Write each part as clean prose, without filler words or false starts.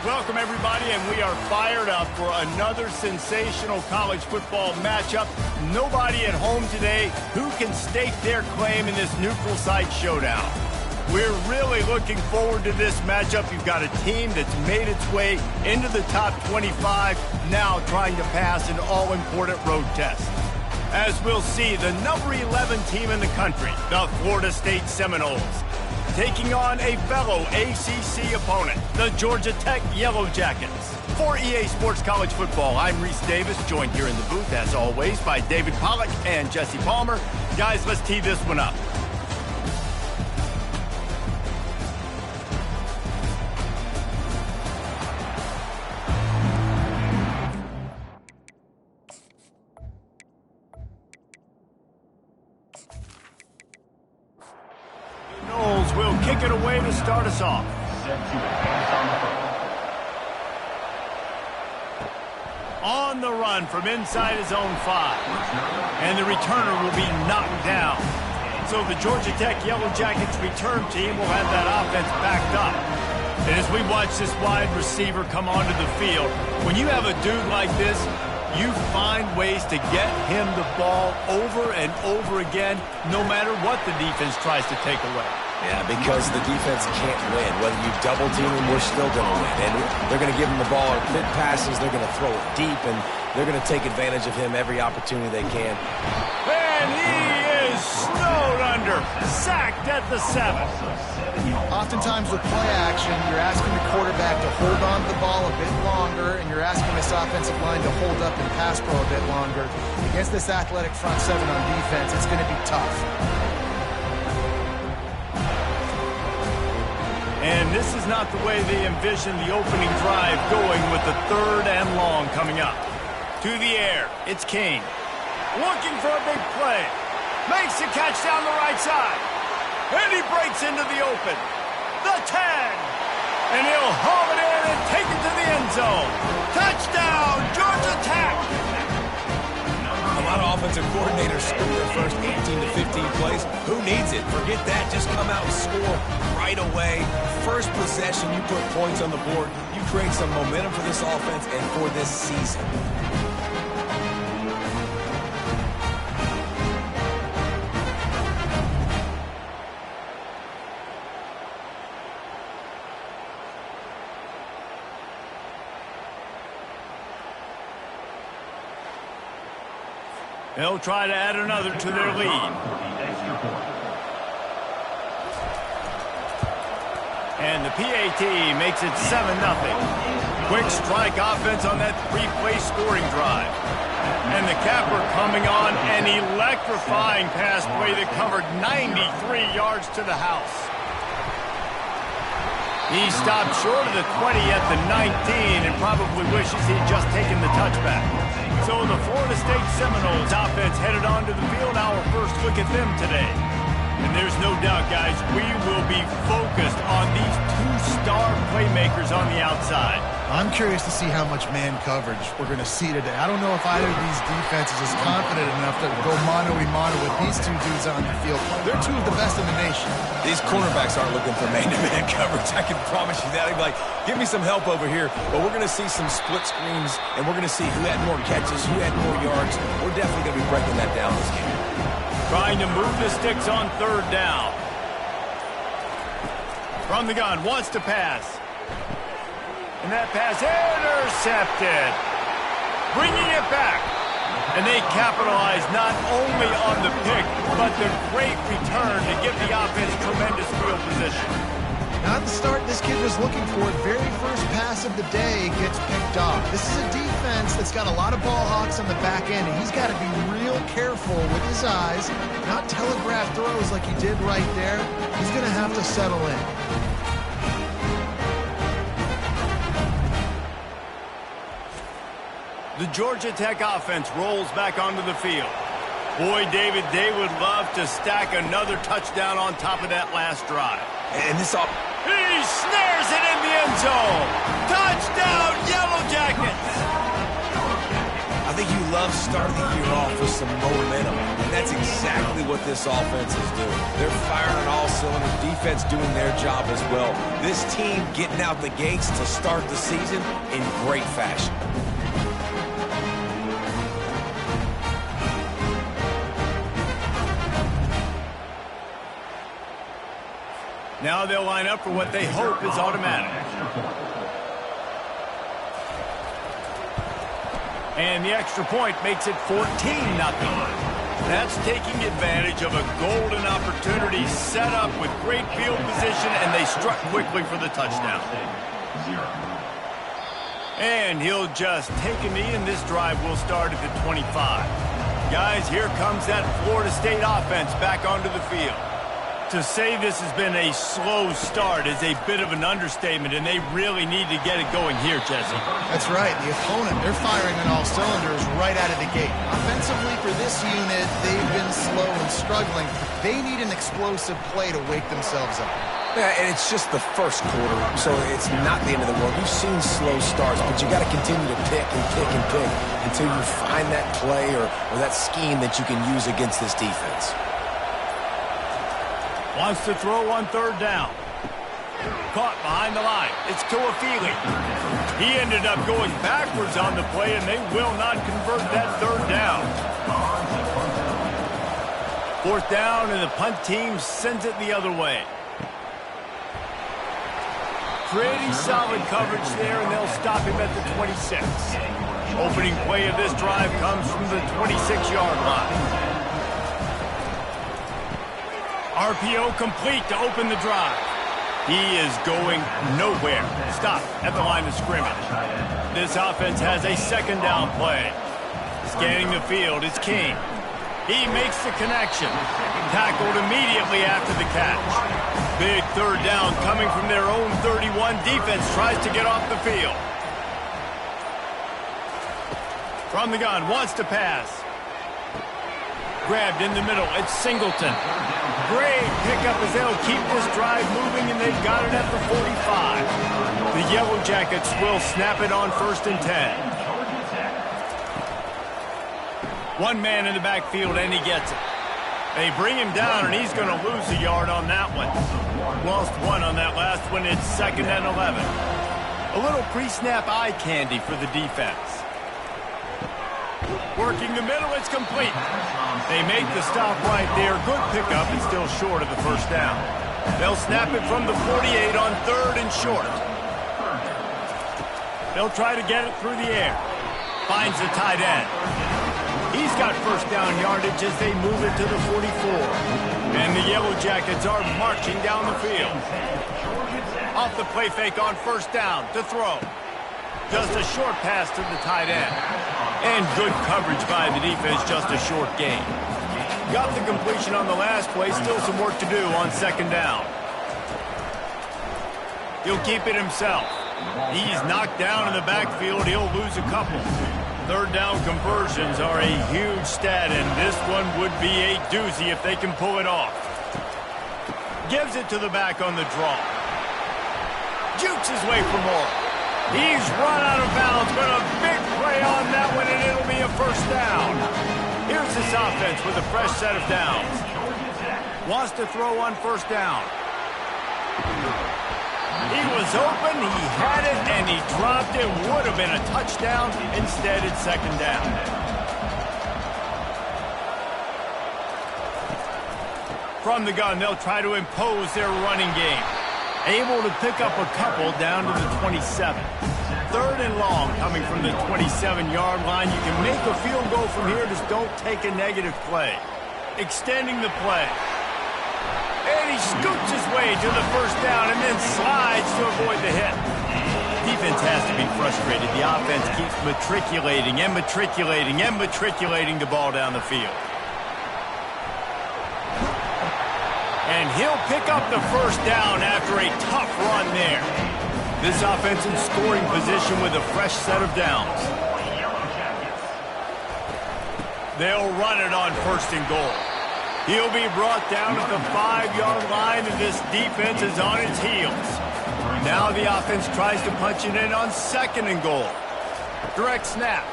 Welcome, everybody, and we are fired up for another sensational college football matchup. Nobody at home today who can stake their claim in this neutral site showdown. We're really looking forward to this matchup. You've got a team that's made its way into the top 25, now trying to pass an all-important road test. As we'll see, the number 11 team in the country, the Florida State Seminoles, taking on a fellow ACC opponent, the Georgia Tech Yellow Jackets. For EA Sports College Football, I'm Reese Davis, joined here in the booth, as always, by David Pollack and Jesse Palmer. Guys, let's tee this one up. Will kick it away to start us off. On the run from inside his own 5. And the returner will be knocked down. So the Georgia Tech Yellow Jackets return team will have that offense backed up. And as we watch this wide receiver come onto the field, when you have a dude like this, you find ways to get him the ball over and over again, no matter what the defense tries to take away. Yeah, because the defense can't win. Whether you double team them, we're still going to win. And they're going to give him the ball in quick passes. They're going to throw it deep, and they're going to take advantage of him every opportunity they can. And he is snowed under, sacked at the 7. Oftentimes with play action, you're asking the quarterback to hold on to the ball a bit longer, and you're asking this offensive line to hold up and pass pro a bit longer. Against this athletic front 7 on defense, it's going to be tough. And this is not the way they envisioned the opening drive going, with the 3rd and long coming up. To the air, it's Kane. Looking for a big play. Makes the catch down the right side. And he breaks into the open. The 10. And he'll haul it in and take it to the end zone. Touchdown, Georgia Tech. A lot of offensive coordinators score their first 18 to 15 plays. Who needs it? Forget that. Just come out and score right away. First possession, you put points on the board. You create some momentum for this offense and for this season. They'll try to add another to their lead. And the PAT makes it 7-0. Quick strike offense on that 3-play scoring drive. And the capper coming on, an electrifying pass play that covered 93 yards to the house. He stopped short of the 20 at the 19 and probably wishes he'd just taken the touchback. So the Florida State Seminoles offense headed onto the field. Our first look at them today. And there's no doubt, guys, we will be focused on these 2-star playmakers on the outside. I'm curious to see how much man coverage we're going to see today. I don't know if either of these defenses is confident enough to go mano-a-mano with these two dudes on the field. They're two of the best in the nation. These cornerbacks aren't looking for man-to-man coverage. I can promise you that. They'd be like, give me some help over here. But we're going to see some split screens, and we're going to see who had more catches, who had more yards. We're definitely going to be breaking that down this game. Trying to move the sticks on 3rd down. From the gun, wants to pass. And that pass intercepted. Bringing it back. And they capitalize not only on the pick, but the great return to give the offense tremendous field position. Not the start this kid was looking for. Very first pass of the day gets picked off. This is a defense that's got a lot of ball hawks on the back end, and he's got to be real careful with his eyes, not telegraph throws like he did right there. He's going to have to settle in. The Georgia Tech offense rolls back onto the field. Boy, David, they would love to stack another touchdown on top of that last drive. And this all... He snares it in the end zone. Touchdown, Yellow Jackets. I I think you love starting the year off with some momentum, and that's exactly what this offense is doing. They're firing on all cylinders, defense doing their job as well. This team getting out the gates to start the season in great fashion. Now they'll line up for what they hope is automatic. And the extra point makes it 14-0. That's taking advantage of a golden opportunity set up with great field position, and they struck quickly for the touchdown. And he'll just take a knee, and this drive will start at the 25. Guys, here comes that Florida State offense back onto the field. To say this has been a slow start is a bit of an understatement, and they really need to get it going here, Jesse. That's right. The opponent, they're firing on all cylinders right out of the gate. Offensively, for this unit, they've been slow and struggling. They need an explosive play to wake themselves up. Yeah, and it's just the first quarter, so it's not the end of the world. We've seen slow starts, but you got to continue to pick and pick and pick until you find that play or that scheme that you can use against this defense. Wants to throw on third down. Caught behind the line. It's Tuafili. He ended up going backwards on the play, and they will not convert that third down. Fourth down, and the punt team sends it the other way. Pretty solid coverage there, and they'll stop him at the 26. Opening play of this drive comes from the 26-yard line. RPO complete to open the drive. He is going nowhere. Stop at the line of scrimmage. This offense has a second down play. Scanning the field is King. He makes the connection. Tackled immediately after the catch. Big third down coming from their own 31. Defense tries to get off the field. From the gun, wants to pass. Grabbed in the middle, it's Singleton. Great pickup as they'll keep this drive moving, and they've got it at the 45. The Yellow Jackets will snap it on 1st and 10. One man in the backfield, and he gets it. They bring him down, and he's going to lose a yard on that one. Lost one on that last one. It's 2nd and 11. A little pre-snap eye candy for the defense. Working the middle, it's complete. They make the stop right there. Good pickup and still short of the first down. They'll snap it from the 48 on 3rd and short. They'll try to get it through the air. Finds the tight end. He's got first down yardage as they move it to the 44. And the Yellow Jackets are marching down the field. Off the play fake on first down to throw. Just a short pass to the tight end. And good coverage by the defense, just a short gain. Got the completion on the last play, still some work to do on 2nd down. He'll keep it himself. He's knocked down in the backfield, he'll lose a couple. Third down conversions are a huge stat, and this one would be a doozy if they can pull it off. Gives it to the back on the draw. Jukes his way for more. He's run out of bounds, but a big play on that one, and it'll be a first down. Here's this offense with a fresh set of downs. Wants to throw on first down. He was open, he had it, and he dropped it. Would have been a touchdown. Instead, it's 2nd down. From the gun, they'll try to impose their running game. Able to pick up a couple down to the 27. 3rd and long coming from the 27-yard line. You can make a field goal from here, just don't take a negative play. Extending the play. And he scoots his way to the first down and then slides to avoid the hit. Defense has to be frustrated. The offense keeps matriculating and matriculating and matriculating the ball down the field. And he'll pick up the first down after a tough run there. This offense in scoring position with a fresh set of downs. They'll run it on 1st and goal. He'll be brought down at the 5-yard line, and this defense is on its heels. Now the offense tries to punch it in on 2nd and goal. Direct snap.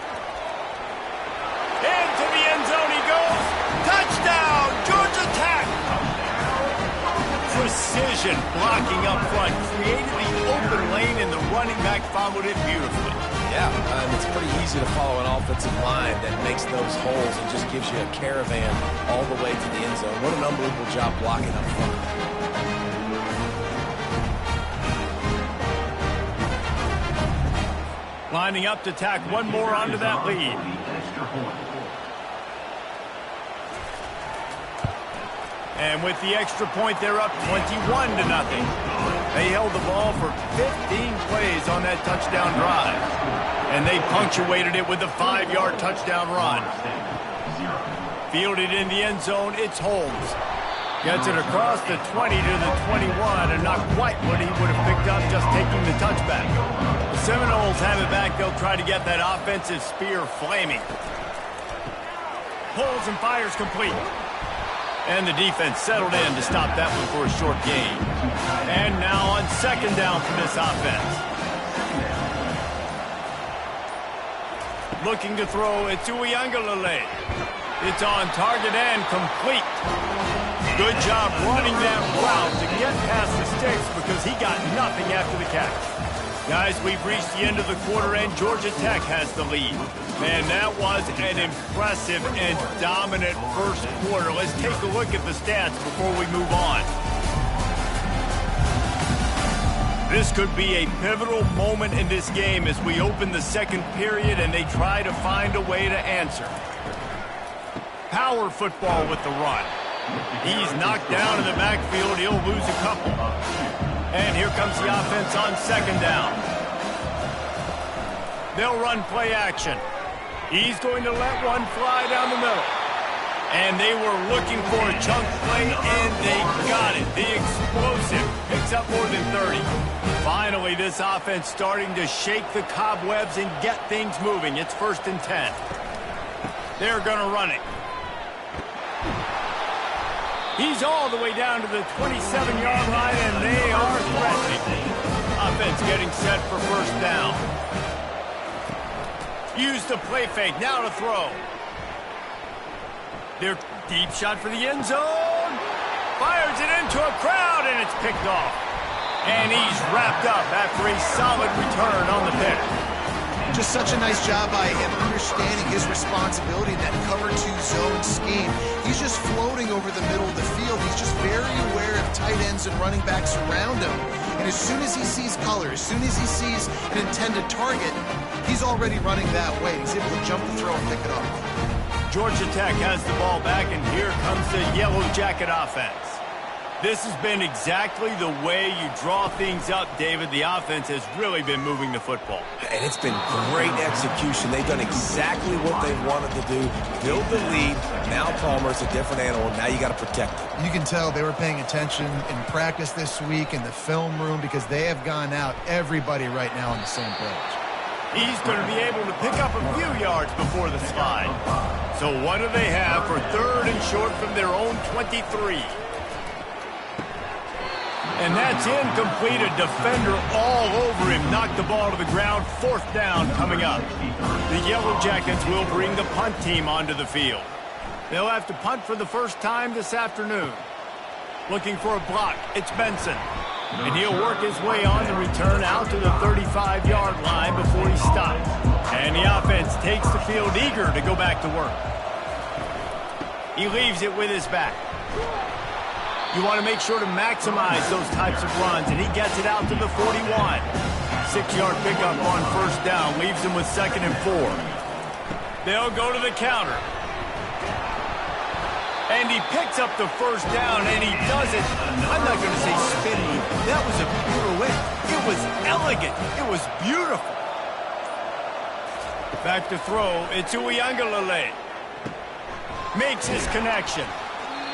precision, blocking up front, created the open lane, and the running back followed it beautifully. Yeah, it's pretty easy to follow an offensive line that makes those holes and just gives you a caravan all the way to the end zone. What an unbelievable job blocking up front. Lining up to tack one more onto that lead. And with the extra point, they're up 21-0. They held the ball for 15 plays on that touchdown drive. And they punctuated it with a 5-yard touchdown run. Fielded in the end zone, it's Holmes. Gets it across the 20 to the 21, and not quite what he would have picked up just taking the touchback. The Seminoles have it back. They'll try to get that offensive spear flaming. Pulls and fires complete. And the defense settled in to stop that one for a short gain. And now on second down for this offense. Looking to throw, it's Uiagalelei. It's on target and complete. Good job running that route to get past the sticks because he got nothing after the catch. Guys, we've reached the end of the quarter and Georgia Tech has the lead. Man, that was an impressive and dominant first quarter. Let's take a look at the stats before we move on. This could be a pivotal moment in this game as we open the second period and they try to find a way to answer. Power football with the run. He's knocked down in the backfield. He'll lose a couple. And here comes the offense on second down. They'll run play action. He's going to let one fly down the middle. And they were looking for a chunk play, and they got it. The explosive picks up more than 30. Finally, this offense starting to shake the cobwebs and get things moving. It's 1st and 10. They're going to run it. He's all the way down to the 27-yard line, and they are threatening. Offense getting set for first down. Use the play fake, now to throw. Their deep shot for the end zone. Fires it into a crowd, and it's picked off. And he's wrapped up after a solid return on the pick. Just such a nice job by him understanding his responsibility in that cover 2 zone scheme. He's just floating over the middle of the field. He's just very aware of tight ends and running backs around him. And as soon as he sees color, as soon as he sees an intended target, he's already running that way. He's able to jump the throw and pick it up. Georgia Tech has the ball back, and here comes the Yellow Jacket offense. This has been exactly the way you draw things up, David. The offense has really been moving the football. And it's been great execution. They've done exactly what they wanted to do. Build the lead. Now Palmer's a different animal. Now you got to protect it. You can tell they were paying attention in practice this week in the film room because they have gone out, everybody right now on the same page. He's going to be able to pick up a few yards before the slide. So what do they have for 3rd and short from their own 23? And that's incomplete. A defender all over him. Knocked the ball to the ground. 4th down coming up. The Yellow Jackets will bring the punt team onto the field. They'll have to punt for the first time this afternoon. Looking for a block. It's Benson. And he'll work his way on the return out to the 35-yard line before he stops. And the offense takes the field eager to go back to work. He leaves it with his back. You want to make sure to maximize those types of runs, and he gets it out to the 41. 6-yard pickup on first down, leaves him with 2nd and 4. They'll go to the counter. And he picks up the first down, and he does it. I'm not going to say spinning. That was a pirouette. It was elegant. It was beautiful. Back to throw. It's Uiagalelei. Makes his connection.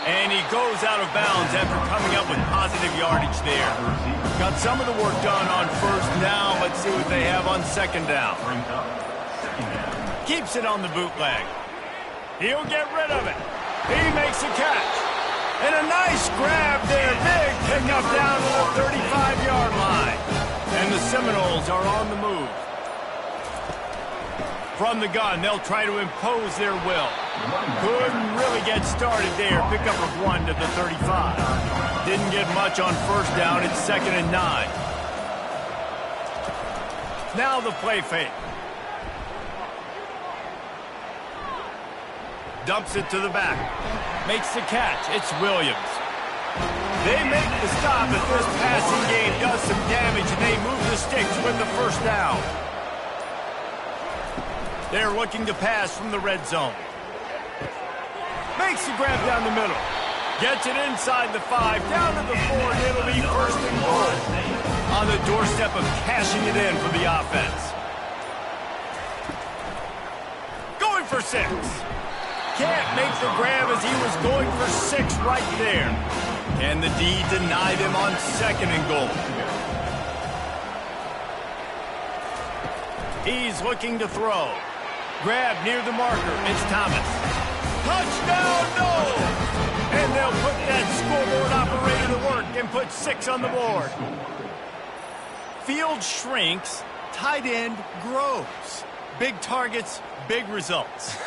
And he goes out of bounds after coming up with positive yardage there. Got some of the work done on first down. Let's see what they have on second down. Keeps it on the bootleg. He'll get rid of it. He makes a catch. And a nice grab there. Big pickup down to the 35-yard line. And the Seminoles are on the move. From the gun, they'll try to impose their will. Couldn't really get started there. Pickup of 1 to the 35. Didn't get much on first down. It's 2nd and 9. Now the play fake. Dumps it to the back. Makes the catch. It's Williams. They make the stop, but this passing game does some damage, and they move the sticks with the first down. They're looking to pass from the red zone. Makes the grab down the middle. Gets it inside the 5, down to the 4, and it'll be 1st and goal. On the doorstep of cashing it in for the offense. Going for 6. Can't make the grab as he was going for 6 right there. And the D denied him on 2nd and goal. He's looking to throw. Grab near the marker. It's Thomas. Touchdown, no! And they'll put that scoreboard operator to work and put 6 on the board. Field shrinks, tight end grows. Big targets, big results.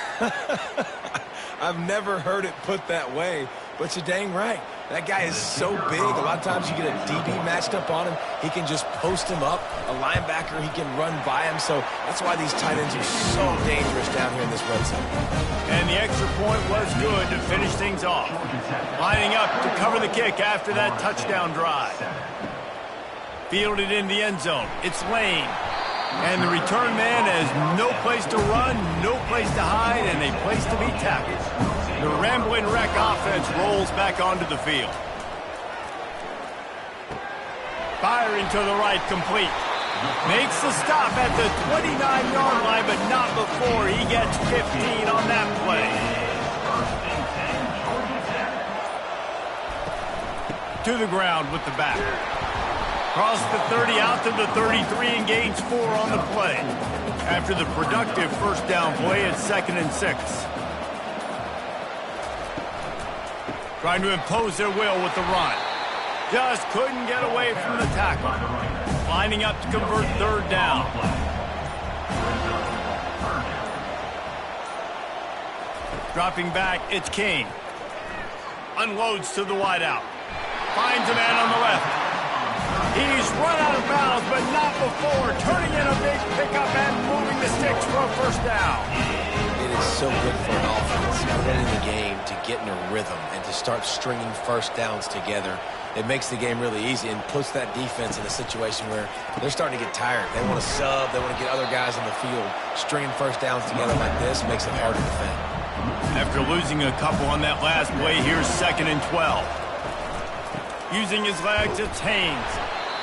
I've never heard it put that way, but you're dang right. That guy is so big. A lot of times you get a DB matched up on him. He can just post him up. A linebacker, he can run by him. So that's why these tight ends are so dangerous down here in this red zone. And the extra point was good to finish things off. Lining up to cover the kick after that touchdown drive. Fielded in the end zone. It's Lane. And the return man has no place to run, no place to hide, and a place to be tackled. The Rambling Wreck offense rolls back onto the field. Firing to the right, complete. Makes the stop at the 29-yard line, but not before he gets 15 on that play. To the ground with the back. Across the 30, out to the 33, and gains 4 on the play. After the productive first down play, it's 2nd and 6. Trying to impose their will with the run. Just couldn't get away from the tackle. Lining up to convert 3rd down. Dropping back, it's Kane. Unloads to the wideout. Finds a man on the left. He's run out of bounds, but not before. Turning in a big pickup and moving the sticks for a first down. It is so good for an offense early in the game to get in a rhythm and to start stringing first downs together. It makes the game really easy and puts that defense in a situation where they're starting to get tired. They want to sub. They want to get other guys on the field. Stringing first downs together like this makes it hard to defend. After losing a couple on that last play, here's 2nd and 12. Using his legs, it's Haynes.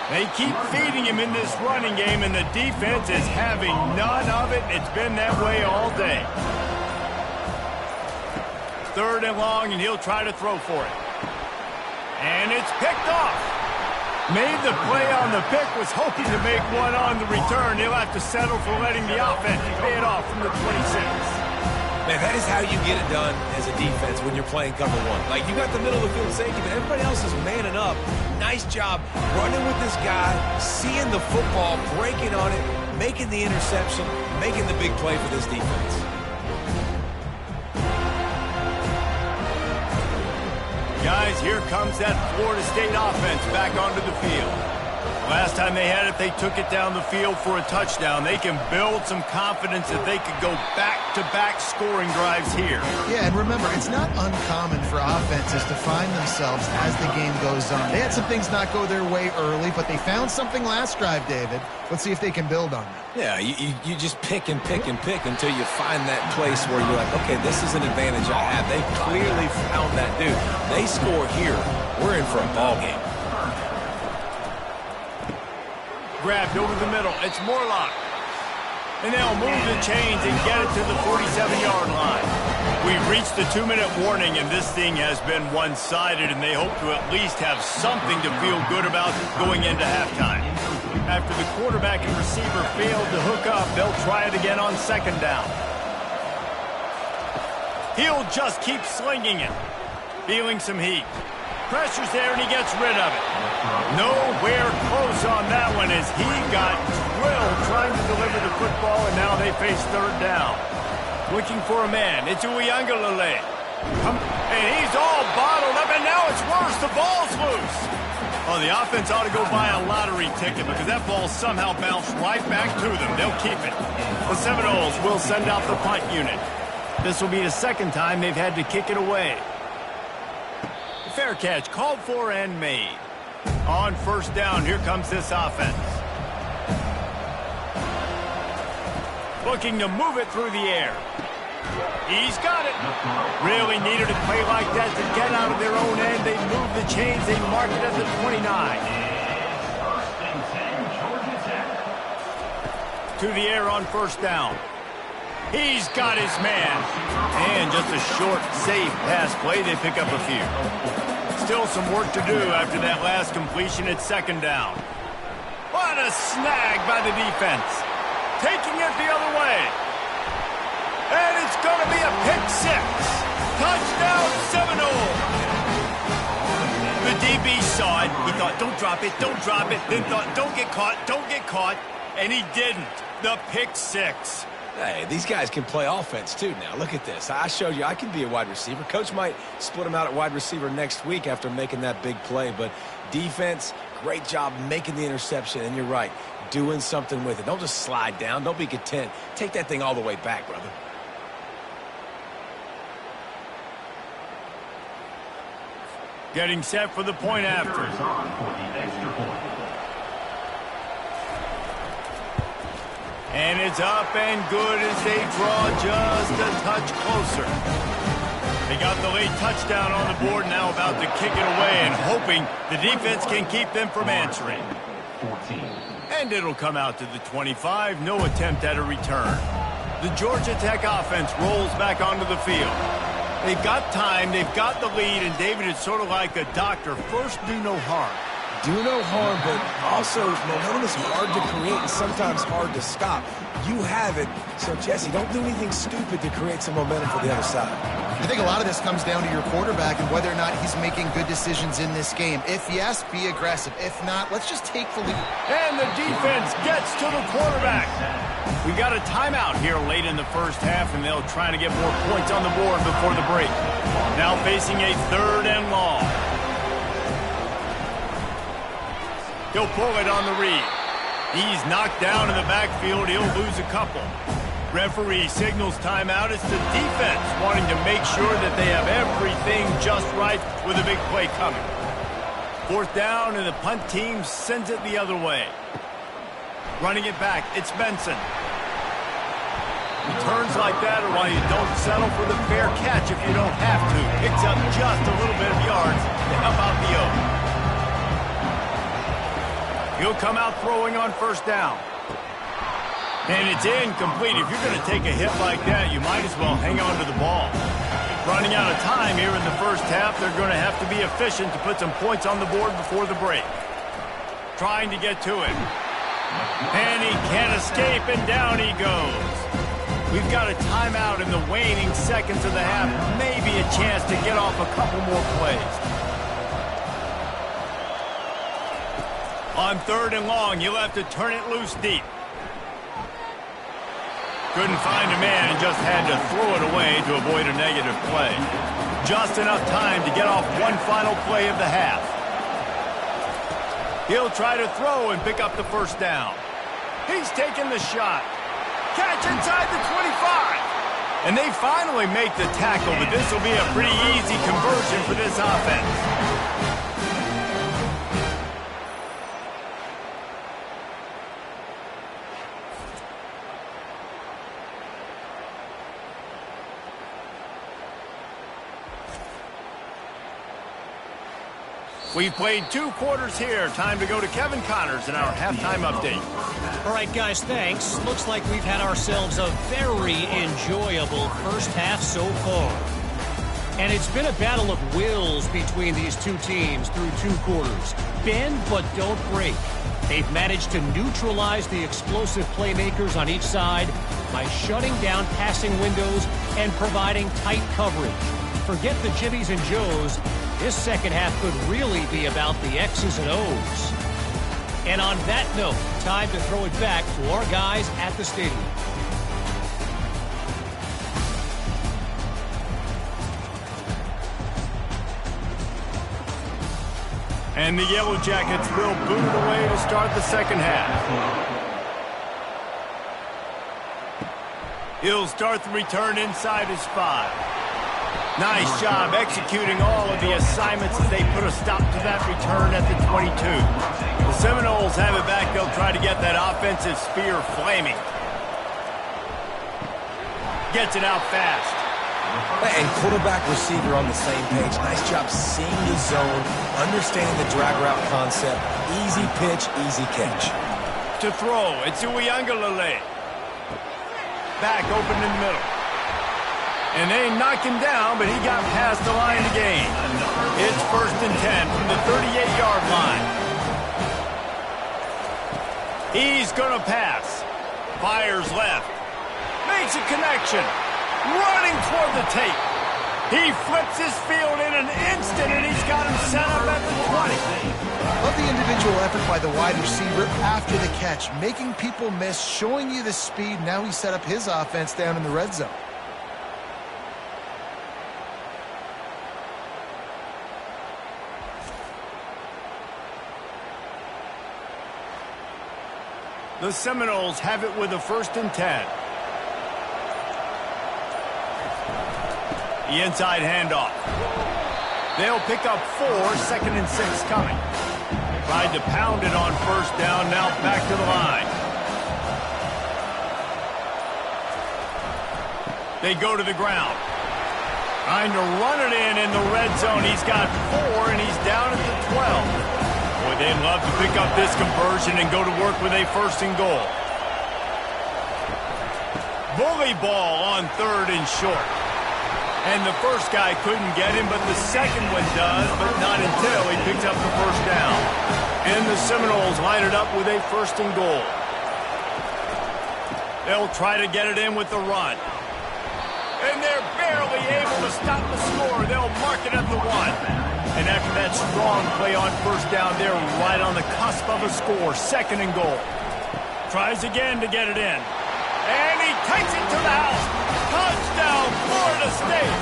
They keep feeding him in this running game, and the defense is having none of it. It's been that way all day. 3rd and long, and he'll try to throw for it. And it's picked off. Made the play on the pick, was hoping to make one on the return. He'll have to settle for letting the offense pay it off from the 26. Man, that is how you get it done as a defense when you're playing cover 1. Like, you got the middle of the field safety, but everybody else is manning up. Nice job running with this guy, seeing the football, breaking on it, making the interception, making the big play for this defense. Guys, here comes that Florida State offense back onto the field. Last time they had it, they took it down the field for a touchdown. They can build some confidence that they could go back-to-back scoring drives here. Yeah, and remember, it's not uncommon for offenses to find themselves as the game goes on. They had some things not go their way early, but they found something last drive, David. Let's see if they can build on that. Yeah, you just pick and pick and pick until you find that place where you're like, okay, this is an advantage I have. They clearly found that dude. They score here. We're in for a ball game. Grabbed over the middle. It's Morlock. And they'll move the chains and get it to the 47-yard line. We've reached the 2-minute warning, and this thing has been one-sided, and they hope to at least have something to feel good about going into halftime. After the quarterback and receiver failed to hook up, they'll try it again on 2nd down. He'll just keep slinging it. Feeling some heat. Pressure's there, and he gets rid of it. Nowhere close on that one as he got drilled trying to deliver the football, and now they face 3rd down. Looking for a man. It's Uyangalele. And he's all bottled up, and now it's worse. The ball's loose. Oh, the offense ought to go buy a lottery ticket because that ball somehow bounced right back to them. They'll keep it. The Seminoles will send out the punt unit. This will be the second time they've had to kick it away. Fair catch called for and made. On first down, here comes this offense. Looking to move it through the air. He's got it. Really needed a play like that to get out of their own end. They move the chains. They mark it at the 29. To the air on first down. He's got his man. And just a short, safe pass play. They pick up a few. Still some work to do after that last completion at second down. What a snag by the defense. Taking it the other way. And it's going to be a pick six. Touchdown, Seminoles. The DB saw it. He thought, don't drop it, don't drop it. Then thought, don't get caught, don't get caught. And he didn't. The pick six. Hey, these guys can play offense, too, now. Look at this. I showed you I can be a wide receiver. Coach might split him out at wide receiver next week after making that big play. But defense, great job making the interception. And you're right, doing something with it. Don't just slide down. Don't be content. Take that thing all the way back, brother. Getting set for the point after. And it's up and good as they draw just a touch closer. They got the late touchdown on the board, now about to kick it away and hoping the defense can keep them from answering. And it'll come out to the 25, no attempt at a return. The Georgia Tech offense rolls back onto the field. They've got time, they've got the lead, and David, it's sort of like a doctor. First, do no harm. Do no harm, but also momentum is hard to create and sometimes hard to stop. You have it, so Jesse, don't do anything stupid to create some momentum for the other side. I think a lot of this comes down to your quarterback and whether or not he's making good decisions in this game. If yes, be aggressive. If not, let's just take the lead. And the defense gets to the quarterback. We got a timeout here late in the first half, and they'll try to get more points on the board before the break. Now facing a third and long. He'll pull it on the read. He's knocked down in the backfield. He'll lose a couple. Referee signals timeout. It's the defense wanting to make sure that they have everything just right with a big play coming. Fourth down, and the punt team sends it the other way. Running it back, it's Benson. Returns like that are why you don't settle for the fair catch if you don't have to. Picks up just a little bit of yards to help out the Oaks. He'll come out throwing on first down. And it's incomplete. If you're going to take a hit like that, you might as well hang on to the ball. Running out of time here in the first half, they're going to have to be efficient to put some points on the board before the break. Trying to get to it. And he can't escape, and down he goes. We've got a timeout in the waning seconds of the half. Maybe a chance to get off a couple more plays. On third and long, you'll have to turn it loose deep. Couldn't find a man and just had to throw it away to avoid a negative play. Just enough time to get off one final play of the half. He'll try to throw and pick up the first down. He's taking the shot. Catch inside the 25. And they finally make the tackle, but this will be a pretty easy conversion for this offense. We've played 2 quarters here. Time to go to Kevin Connors in our halftime update. All right, guys, thanks. Looks like we've had ourselves a very enjoyable first half so far. And it's been a battle of wills between these two teams through 2 quarters. Bend but don't break. They've managed to neutralize the explosive playmakers on each side by shutting down passing windows and providing tight coverage. Forget the Jimmies and Joes. This second half could really be about the X's and O's. And on that note, time to throw it back to our guys at the stadium. And the Yellow Jackets will boot it away to start the second half. He'll start the return inside his 5. Nice job executing all of the assignments as they put a stop to that return at the 22. The Seminoles have it back. They'll try to get that offensive spear flaming. Gets it out fast. And quarterback receiver on the same page. Nice job seeing the zone, understanding the drag route concept. Easy pitch, easy catch. To throw, it's Uyangalele. Back open in the middle. And they knocked him down, but he got past the line to gain. It's 1st and 10 from the 38-yard line. He's going to pass. Fires left. Makes a connection. Running toward the tape. He flips his field in an instant, and he's got him set up at the 20. Love the individual effort by the wide receiver after the catch, making people miss, showing you the speed. Now he set up his offense down in the red zone. The Seminoles have it with a 1st and 10. The inside handoff. They'll pick up 4, 2nd and 6 coming. Tried to pound it on 1st down, now back to the line. They go to the ground. Trying to run it in the red zone. He's got 4, and he's down at the 12. Boy, they'd love to pick up this conversion and go to work with a 1st and goal. Bully ball on 3rd and short. And the first guy couldn't get him, but the second one does, but not until he picks up the 1st down. And the Seminoles line it up with a 1st and goal. They'll try to get it in with the run. And they're barely able to stop the score. They'll mark it at the 1. And after that strong play on 1st down, they're right on the cusp of a score. 2nd and goal. Tries again to get it in. And he takes it to the house. Touchdown, Florida State.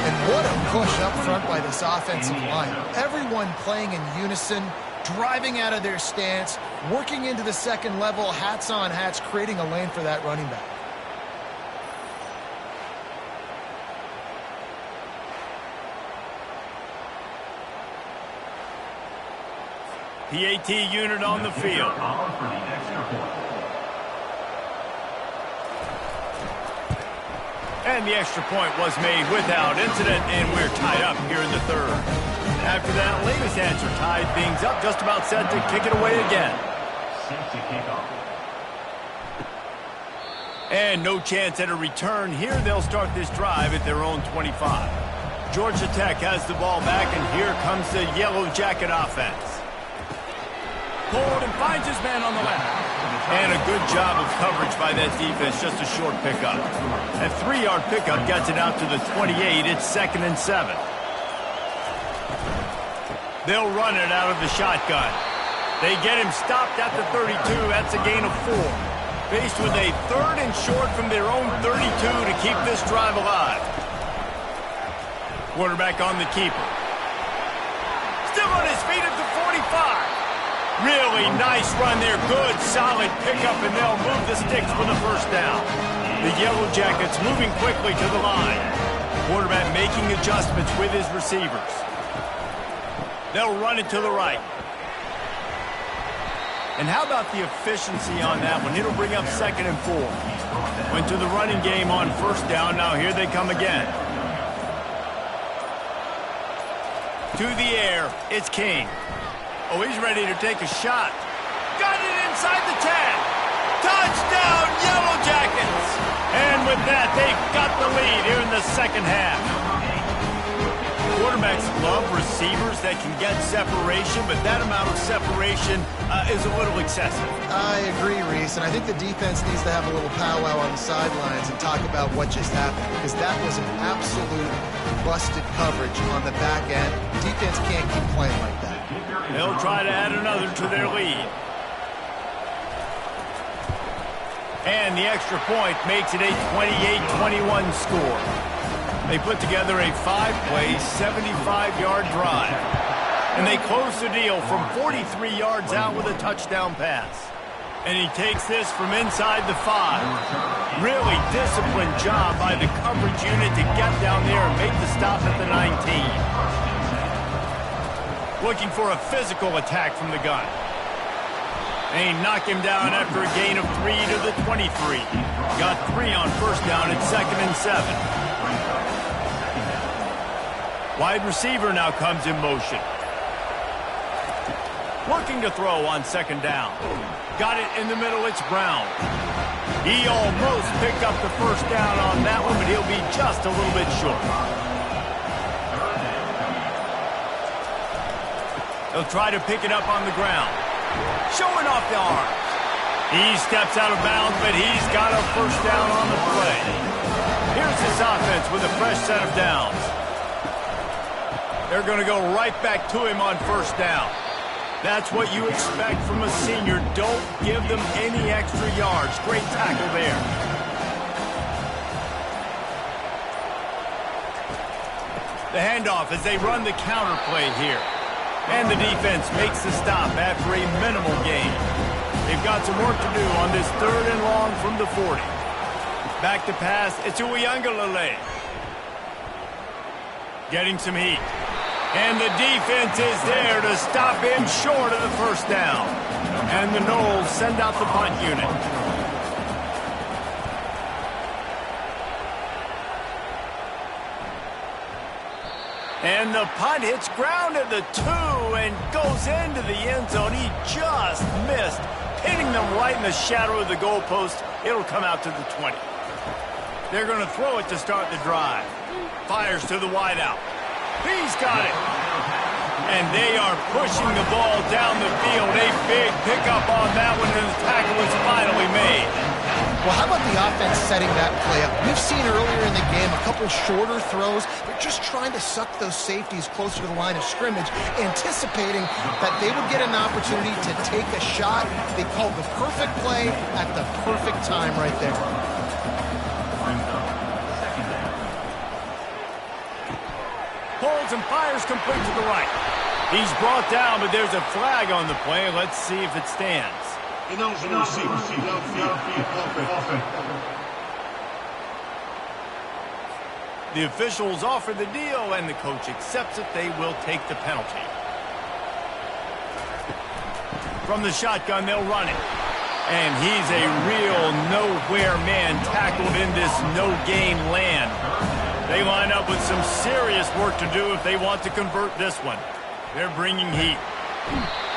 And what a push up front by this offensive line. Everyone playing in unison, driving out of their stance, working into the second level, hats on hats, creating a lane for that running back. PAT unit on the field. And the extra point was made without incident, and we're tied up here in the 3rd. After that latest answer tied things up, just about set to kick it away again. And no chance at a return here. They'll start this drive at their own 25. Georgia Tech has the ball back, and here comes the Yellow Jacket offense. Pulled and finds his man on the left. And a good job of coverage by that defense, just a short pickup. A 3-yard pickup gets it out to the 28. It's 2nd and 7. They'll run it out of the shotgun. They get him stopped at the 32. That's a gain of 4. Faced with a 3rd and short from their own 32 to keep this drive alive. Quarterback on the keeper. Still on his feet at the 45. Really nice run there. Good, solid pickup, and they'll move the sticks for the 1st down. The Yellow Jackets moving quickly to the line. Quarterback making adjustments with his receivers. They'll run it to the right. And how about the efficiency on that one? It'll bring up 2nd and 4. Went to the running game on 1st down. Now here they come again. To the air, it's King. Oh, he's ready to take a shot. Got it inside the 10. Touchdown, Yellow Jackets. And with that, they've got the lead here in the second half. Quarterbacks love receivers that can get separation, but that amount of separation is a little excessive. I agree, Reese, and I think the defense needs to have a little powwow on the sidelines and talk about what just happened, because that was an absolute busted coverage on the back end. Defense can't keep playing like that. They'll try to add another to their lead. And the extra point makes it a 28-21 score. They put together a 5-play, 75-yard drive. And they close the deal from 43 yards out with a touchdown pass. And he takes this from inside the 5. Really disciplined job by the coverage unit to get down there and make the stop at the 19. Looking for a physical attack from the gun. And he knocked him down after a gain of 3 to the 23. Got 3 on first down at 2nd and 7. Wide receiver now comes in motion. Looking to throw on 2nd down. Got it in the middle, it's Brown. He almost picked up the first down on that one, but he'll be just a little bit short. He'll try to pick it up on the ground. Showing off the arms. He steps out of bounds, but he's got a first down on the play. Here's his offense with a fresh set of downs. They're going to go right back to him on first down. That's what you expect from a senior. Don't give them any extra yards. Great tackle there. The handoff as they run the counter play here. And the defense makes the stop after a minimal gain. They've got some work to do on this 3rd and long from the 40. Back to pass. It's Uiagalelei. Getting some heat. And the defense is there to stop him short of the first down. And the Noles send out the punt unit. And the punt hits ground at the 2 and goes into the end zone. He just missed, hitting them right in the shadow of the goalpost. It'll come out to the 20. They're going to throw it to start the drive. Fires to the wideout. He's got it. And they are pushing the ball down the field. A big pickup on that one, and the tackle is finally made. Well, how about the offense setting that play up? We've seen earlier in the game a couple shorter throws. They're just trying to suck those safeties closer to the line of scrimmage, anticipating that they would get an opportunity to take a shot. They called the perfect play at the perfect time right there. Pulls and fires complete to the right. He's brought down, but there's a flag on the play. Let's see if it stands. The officials offer the deal, and the coach accepts it. They will take the penalty. From the shotgun, they'll run it. And he's a real nowhere man tackled in this no-gain land. They line up with some serious work to do if they want to convert this one. They're bringing heat.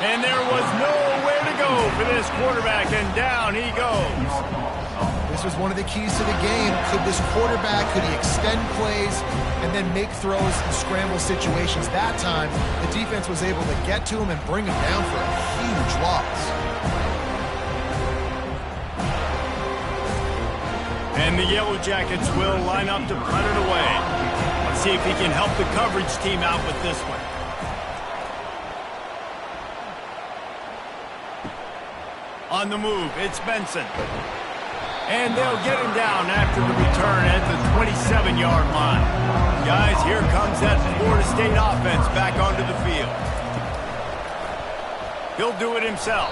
And there was nowhere to go for this quarterback, and down he goes. This was one of the keys to the game. Could this quarterback, could he extend plays and then make throws in scramble situations? That time, the defense was able to get to him and bring him down for a huge loss. And the Yellow Jackets will line up to punt it away. Let's see if he can help the coverage team out with this one. On the move, it's Benson. And they'll get him down after the return at the 27-yard line. Guys, here comes that Florida State offense back onto the field. He'll do it himself.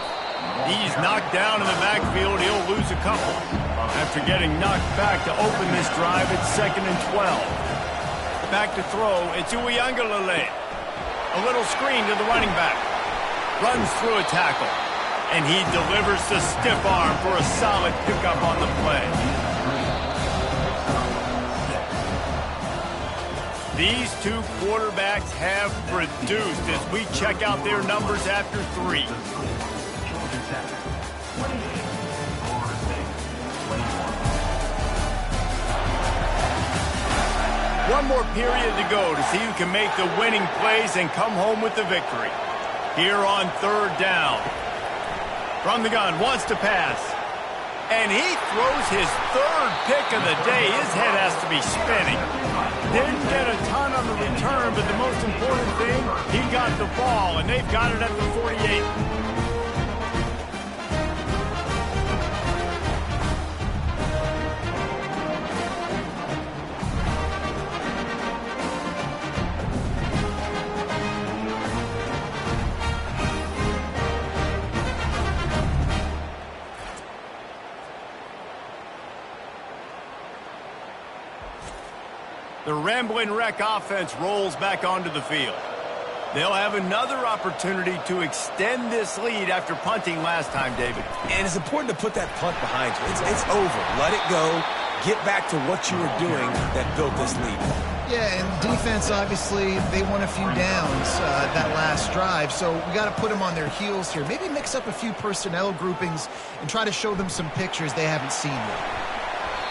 He's knocked down in the backfield. He'll lose a couple. After getting knocked back to open this drive, it's 2nd and 12. Back to throw, it's Uiagalelei. A little screen to the running back. Runs through a tackle. And he delivers the stiff arm for a solid pickup on the play. These two quarterbacks have produced as we check out their numbers after 3. One more period to go to see who can make the winning plays and come home with the victory. Here on 3rd down. From the gun, wants to pass. And he throws his 3rd pick of the day. His head has to be spinning. Didn't get a ton on the return, but the most important thing, he got the ball, and they've got it at the 48. Rambling Wreck offense rolls back onto the field. They'll have another opportunity to extend this lead after punting last time, David. And it's important to put that punt behind you. It's over. Let it go. Get back to what you were doing that built this lead. Yeah, and defense, obviously, they won a few downs that last drive, so we got to put them on their heels here. Maybe mix up a few personnel groupings and try to show them some pictures they haven't seen yet.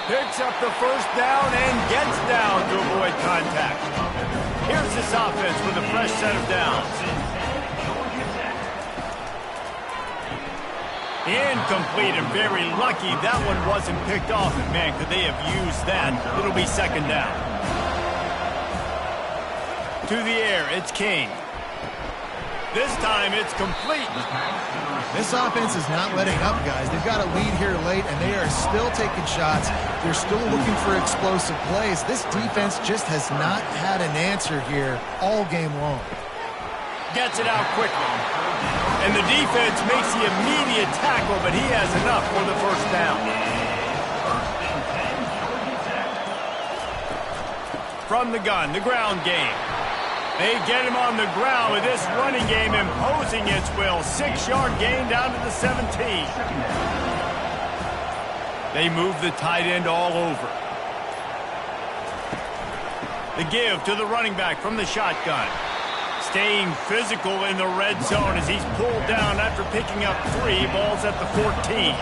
Picks up the first down and gets down to avoid contact. Here's this offense with a fresh set of downs. Incomplete, and very lucky that one wasn't picked off. And man, could they have used that? It'll be second down. To the air, it's King. This time it's complete. This offense is not letting up, guys. They've got a lead here late, and they are still taking shots. They're still looking for explosive plays. This defense just has not had an answer here all game long. Gets it out quickly. And the defense makes the immediate tackle, but he has enough for the first down. From the gun, the ground game. They get him on the ground with this running game imposing its will. 6-yard gain down to the 17. They move the tight end all over. The give to the running back from the shotgun. Staying physical in the red zone as he's pulled down after picking up 3. Balls at the 14.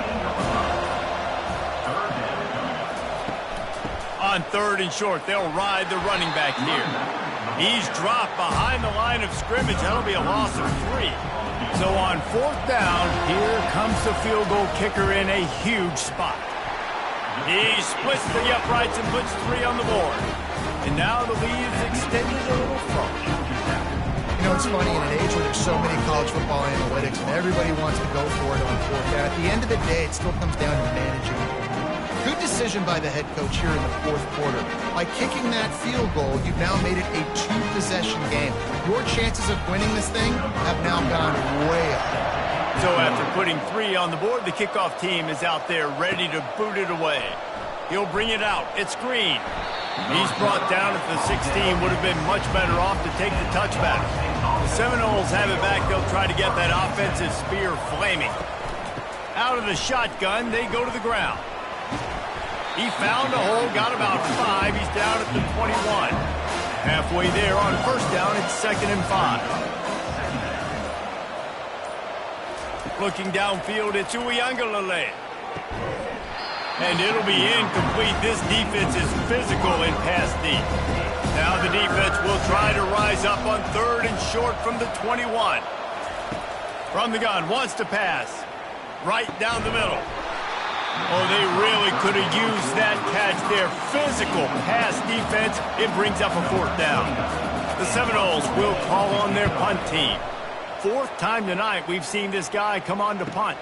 On third and short, they'll ride the running back here. He's dropped behind the line of scrimmage. That'll be a loss of 3. So on fourth down, here comes the field goal kicker in a huge spot. He splits the uprights and puts 3 on the board. And now the lead is extended a little further. You know, it's funny, in an age where there's so many college football analytics and everybody wants to go for it on fourth down, at the end of the day, it still comes down to managing. Good decision by the head coach here in the fourth quarter. By kicking that field goal, you've now made it a 2-possession game. Your chances of winning this thing have now gone way up. So after putting 3 on the board, the kickoff team is out there ready to boot it away. He'll bring it out. It's Green. He's brought down at the 16. Would have been much better off to take the touchback. The Seminoles have it back. They'll try to get that offensive spear flaming. Out of the shotgun, they go to the ground. He found a hole, got about 5. He's down at the 21. Halfway there on first down, it's 2nd and 5. Looking downfield, it's Uiagalelei. And it'll be incomplete. This defense is physical in pass deep. Now the defense will try to rise up on third and short from the 21. From the gun, wants to pass. Right down the middle. Oh, they really could have used that catch there. Physical pass defense. It brings up a fourth down. The Seminoles will call on their punt team. 4th time tonight we've seen this guy come on to punt.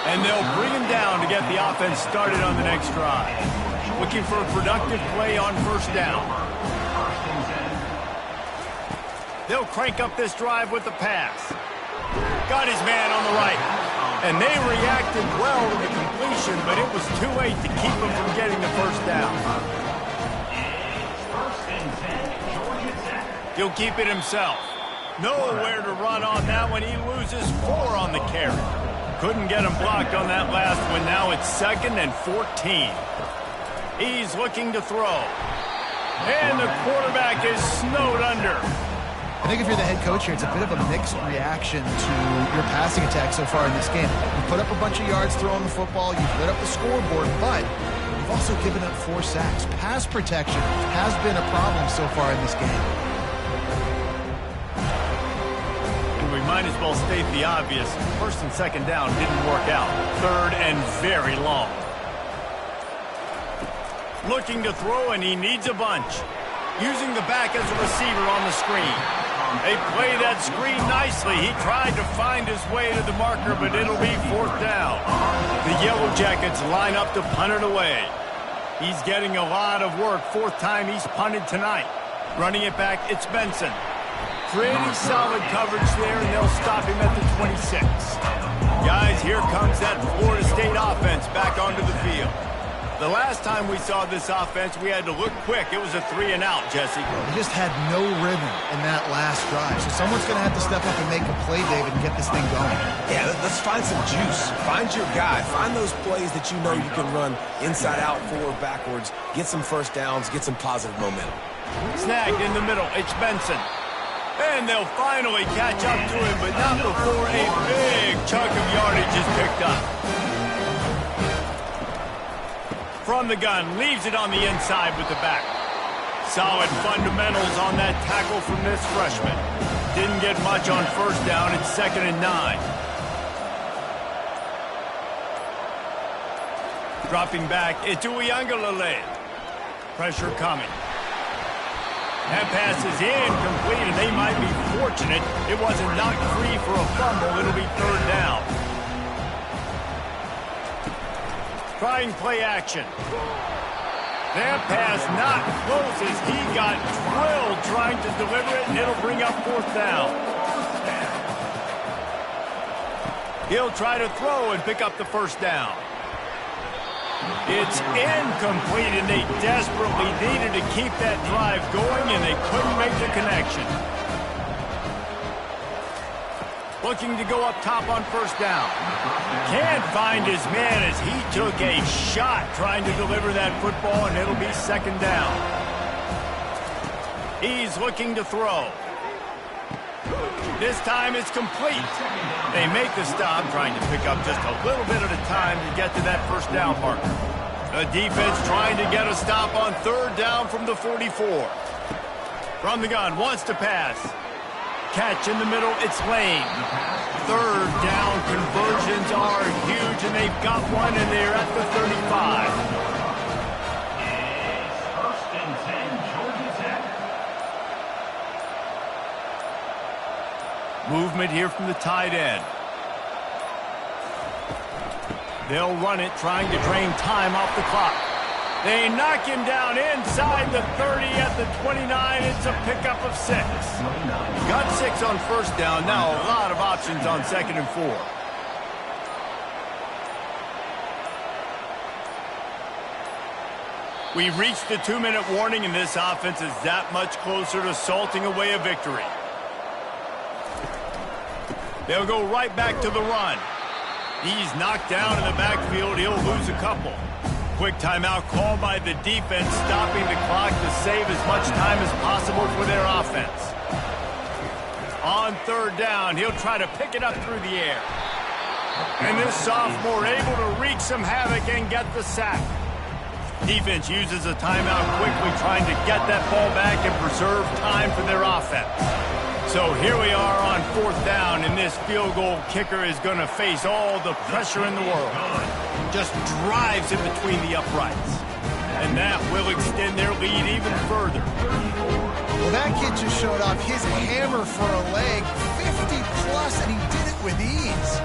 And they'll bring him down to get the offense started on the next drive. Looking for a productive play on first down. They'll crank up this drive with the pass. Got his man on the right. And they reacted well to the completion, but it was too late to keep them from getting the first down. He'll keep it himself. Nowhere to run on that one. He loses 4 on the carry. Couldn't get him blocked on that last one. Now it's 2nd and 14. He's looking to throw. And the quarterback is snowed under. I think if you're the head coach here, it's a bit of a mixed reaction to your passing attack so far in this game. You put up a bunch of yards throwing the football, you've lit up the scoreboard, but you've also given up 4 sacks. Pass protection has been a problem so far in this game. And we might as well state the obvious. First and second down didn't work out. 3rd and very long. Looking to throw, and he needs a bunch. Using the back as a receiver on the screen. They play that screen nicely. He tried to find his way to the marker, but it'll be 4th down. The Yellow Jackets line up to punt it away. He's getting a lot of work. 4th time he's punted tonight. Running it back, it's Benson. Pretty solid coverage there, and they'll stop him at the 26. Guys, here comes that Florida State offense back onto the field. The last time we saw this offense, we had to look quick. It was a 3-and-out, Jesse. They just had no rhythm in that last drive. So someone's going to have to step up and make a play, David, and get this thing going. Yeah, let's find some juice. Find your guy. Find those plays that you know you can run inside out, forward, backwards. Get some first downs. Get some positive momentum. Snagged in the middle. It's Benson. And they'll finally catch up to him, but not before a big chunk of yardage is picked up. From the gun, leaves it on the inside with the back. Solid fundamentals on that tackle from this freshman. Didn't get much on first down. It's 2nd and 9. Dropping back, it's Uiagalelei. Pressure coming. That pass is incomplete, and they might be fortunate it wasn't knocked free for a fumble. It'll be 3rd down. Trying play action. That pass not close as he got drilled trying to deliver it, and it'll bring up 4th down. He'll try to throw and pick up the 1st down. It's incomplete, and they desperately needed to keep that drive going, and they couldn't make the connection. Looking to go up top on 1st down. Can't find his man as he took a shot trying to deliver that football, and it'll be 2nd down. He's looking to throw. This time it's complete. They make the stop, trying to pick up just a little bit at a time to get to that 1st down marker. The defense trying to get a stop on 3rd down from the 44. From the gun, wants to pass. Catch in the middle, it's Lane. 3rd down conversions are huge, and they've got one, and they're at the 35. Movement here from the tight end. They'll run it, trying to drain time off the clock. They knock him down inside the 30 at the 29. It's a pickup of 6. Got 6 on 1st down. Now a lot of options on 2nd and 4. We've reached the 2-minute warning, and this offense is that much closer to salting away a victory. They'll go right back to the run. He's knocked down in the backfield. He'll lose a couple. Quick timeout called by the defense, stopping the clock to save as much time as possible for their offense. On 3rd down, he'll try to pick it up through the air. And this sophomore able to wreak some havoc and get the sack. Defense uses a timeout quickly, trying to get that ball back and preserve time for their offense. So here we are on 4th down, and this field goal kicker is going to face all the pressure in the world. Just drives in between the uprights. And that will extend their lead even further. Well, that kid just showed off his hammer for a leg, 50-plus, and he did it with ease.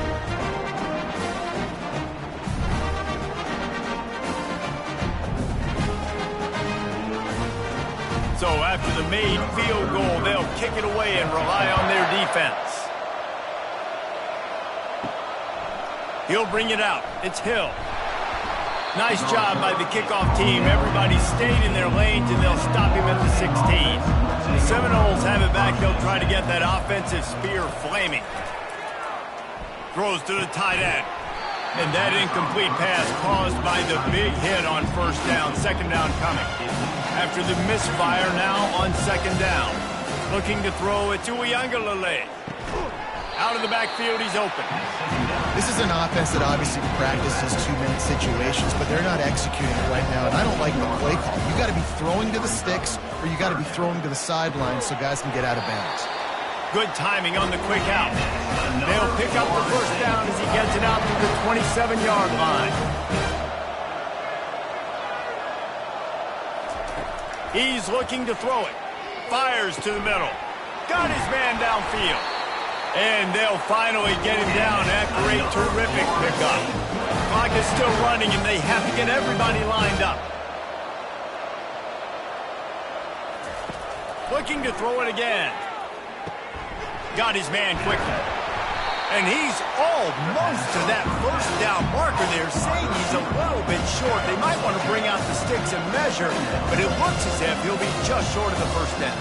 So after the made field goal, they'll kick it away and rely on their defense. He'll bring it out. It's Hill. Nice job by the kickoff team. Everybody stayed in their lanes, and they'll stop him at the 16. The Seminoles have it back. They'll try to get that offensive spear flaming. Throws to the tight end. And that incomplete pass caused by the big hit on 1st down. 2nd down coming. After the misfire, now on 2nd down. Looking to throw it to Uiagalelei. Out of the backfield, he's open. This is an offense that obviously practices 2-minute situations, but they're not executing it right now, and I don't like the play call. You got to be throwing to the sticks, or you got to be throwing to the sidelines so guys can get out of bounds. Good timing on the quick out. They'll pick up the 1st down as he gets it out to the 27-yard line. He's looking to throw it. Fires to the middle. Got his man downfield. And they'll finally get him down after a terrific pickup. Clock is still running, and they have to get everybody lined up. Looking to throw it again. Got his man quickly. And he's almost to that first down marker there, saying he's a little bit short. They might want to bring out the sticks and measure, but it looks as if he'll be just short of the first down.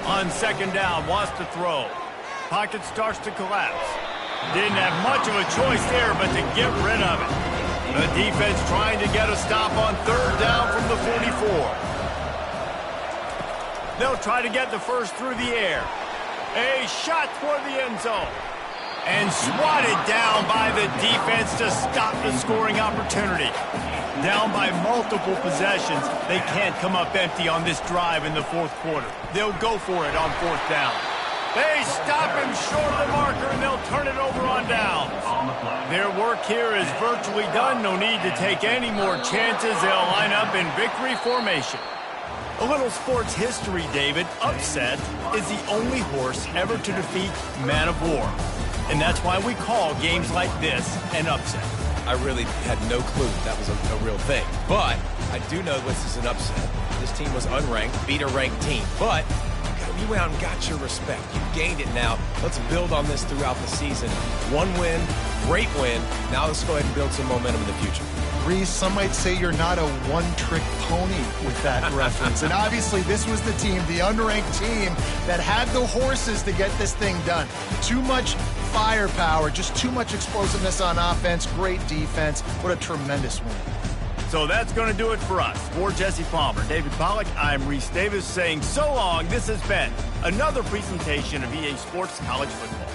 On second down, wants to throw. Pocket starts to collapse. Didn't have much of a choice there, but to get rid of it. The defense trying to get a stop on third down from the 44. They'll try to get the first through the air. A shot toward the end zone. And swatted down by the defense to stop the scoring opportunity. Down by multiple possessions, they can't come up empty on this drive in the fourth quarter. They'll go for it on fourth down. They stop him short of the marker, and they'll turn it over on downs. Their work here is virtually done. No need to take any more chances. They'll line up in victory formation. A little sports history, David. Upset is the only horse ever to defeat Man of War. And that's why we call games like this an upset. I really had no clue that was a real thing. But I do know this is an upset. This team was unranked, beat a ranked team. But you went out and got your respect. You gained it now. Let's build on this throughout the season. One win, great win. Now let's go ahead and build some momentum in the future. Reese, some might say you're not a one-trick pony with that reference. And obviously this was the team, the unranked team, that had the horses to get this thing done. Too much firepower, just too much explosiveness on offense, great defense. What a tremendous win. So that's going to do it for us. For Jesse Palmer, David Pollack, I'm Reese Davis saying so long. This has been another presentation of EA Sports College Football.